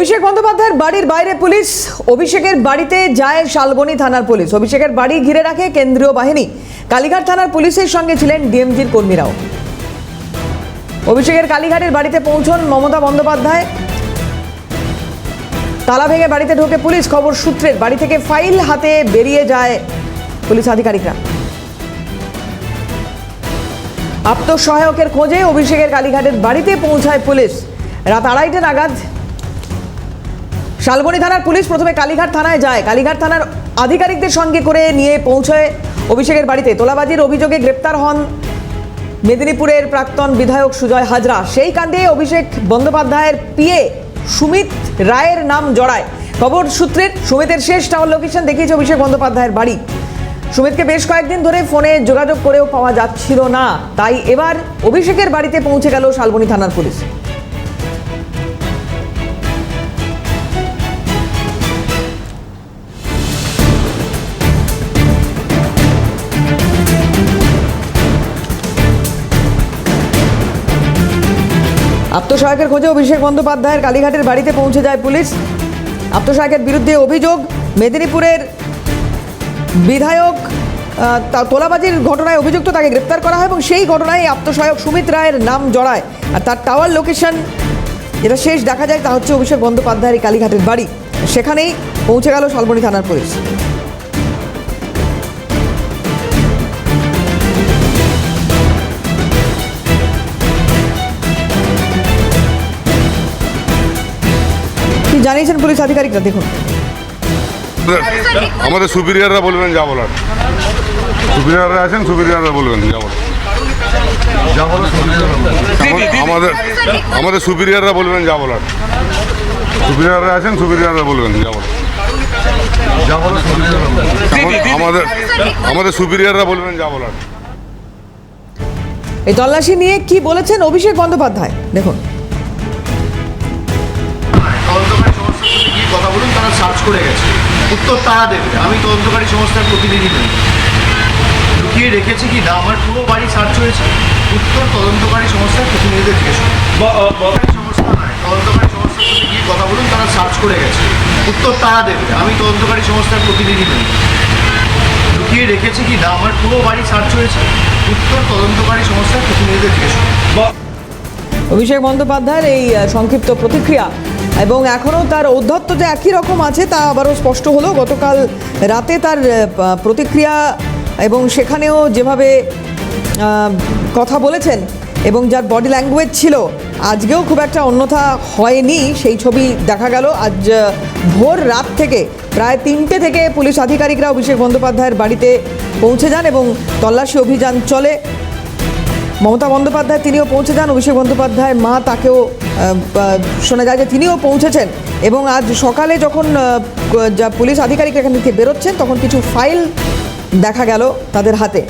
অভিষেক বন্দ্যোপাধ্যায়ের বাড়ির বাইরে পুলিশ। অভিষেকের বাড়িতে যায় শালবনী থানার পুলিশ। অভিষেকের বাড়ি ঘিরে রাখে কেন্দ্রীয় বাহিনী। কালীঘাট থানার পুলিশের সঙ্গে ছিলেন ডিএমজির কর্মীরাও। অভিষেকের কালীঘাটের বাড়িতে পৌঁছন মমতা বন্দ্যোপাধ্যায়। তালা ভেঙে বাড়িতে ঢোকে পুলিশ। খবর সূত্রের বাড়ি থেকে ফাইল হাতে বেরিয়ে যায় পুলিশ আধিকারিকরা। আত্মসহায়কের খোঁজে অভিষেকের কালীঘাটের বাড়িতে পৌঁছায় পুলিশ। রাত 2:30 নাগাদ শালবনী থানার পুলিশ প্রথমে কালীঘাট থানায় যায়। কালীঘাট থানার আধিকারিকদের সঙ্গে করে নিয়ে পৌঁছয় অভিষেকের বাড়িতে। তোলাবাজির অভিযোগে গ্রেপ্তার হন মেদিনীপুরের প্রাক্তন বিধায়ক সুজয় হাজরা। সেই কাণ্ডে অভিষেক বন্দ্যোপাধ্যায়ের পিএ সুমিত রায়ের নাম জড়ায়। খবর সূত্রের সুমিতের শেষ টাওয়ার লোকেশন দেখিয়েছে অভিষেক বন্দ্যোপাধ্যায়ের বাড়ি। সুমিতকে বেশ কয়েকদিন ধরে ফোনে যোগাযোগ করেও পাওয়া যাচ্ছিল না, তাই এবার অভিষেকের বাড়িতে পৌঁছে গেল শালবনী থানার পুলিশ। আত্মসহায়কের খোঁজে অভিষেক বন্দ্যোপাধ্যায়ের কালীঘাটের বাড়িতে পৌঁছে যায় পুলিশ। আত্মসহায়কের বিরুদ্ধে অভিযোগ, মেদিনীপুরের বিধায়ক তোলাবাজির ঘটনায় অভিযুক্ত, তাকে গ্রেপ্তার করা হয় এবং সেই ঘটনায় আত্মসহায়ক সুমিত রায়ের নাম জড়ায়। আর তার টাওয়ার লোকেশন যেটা শেষ দেখা যায় তা হচ্ছে অভিষেক বন্দ্যোপাধ্যায়ের কালীঘাটের বাড়ি। সেখানেই পৌঁছে গেল শালবনী থানার পুলিশ। কি জানিয়েছেন পুলিশ আধিকারিকরা দেখুন। আমাদের সুপিরিয়ররা বলবেন যা বলার। সুপিরিয়ররা আছেন, সুপিরিয়ররা বলবেন যা বলার। আমাদের সুপিরিয়ররা বলবেন যা বলার। সুপিরিয়ররা আছেন, সুপিরিয়ররা বলবেন যা বলার। আমাদের সুপিরিয়ররা বলবেন যা বলার। এই তল্লাশি নিয়ে কি বলেছেন অভিষেক বন্দ্যোপাধ্যায় দেখুন। কথা বলুন, তারা সার্চ করে গেছে, উত্তর তারা দেবে। আমি তদন্তকারী সংস্থার প্রতিনিধি নই। লুকিয়ে রেখেছি কি না আমার পুরো বাড়ি সার্চ হয়েছে, উত্তর তদন্তকারী সংস্থার প্রতিনিধিদের জিজ্ঞেস সংস্থা নয়, তদন্তকারী সংস্থার সাথে গিয়ে কথা বলুন, তারা সার্চ করে গেছে, উত্তর তারা দেবে। আমি তদন্তকারী সংস্থার প্রতিনিধি নই। লুকিয়ে রেখেছি কি না আমার পুরো বাড়ি সার্চ হয়েছে, উত্তর তদন্তকারী সংস্থার প্রতিনিধিদের জিজ্ঞেস। অভিষেক বন্দ্যোপাধ্যায়ের এই সংক্ষিপ্ত প্রতিক্রিয়া এবং এখনও তার ঔদ্ধত্য যে একই রকম আছে তা আবারও স্পষ্ট হলো। গতকাল রাতে তার প্রতিক্রিয়া এবং সেখানেও যেভাবে কথা বলেছেন এবং যার বডি ল্যাঙ্গুয়েজ ছিল, আজকেও খুব একটা অন্যথা হয়নি সেই ছবি দেখা গেল। আজ ভোর রাত থেকে প্রায় 3টে থেকে পুলিশ আধিকারিকরা অভিষেক বন্দ্যোপাধ্যায়ের বাড়িতে পৌঁছে যান এবং তল্লাশি অভিযান চলে। মমতা বন্দ্যোপাধ্যায় তিনিও পৌঁছে যান। অভিষেক বন্দ্যোপাধ্যায়ের মা, তাকেও শোনা যায় যে তিনিও পৌঁছেছেন এবং আজ সকালে যখন পুলিশ আধিকারিক এখান থেকে বেরোচ্ছেন তখন কিছু ফাইল দেখা গেল তাদের হাতে।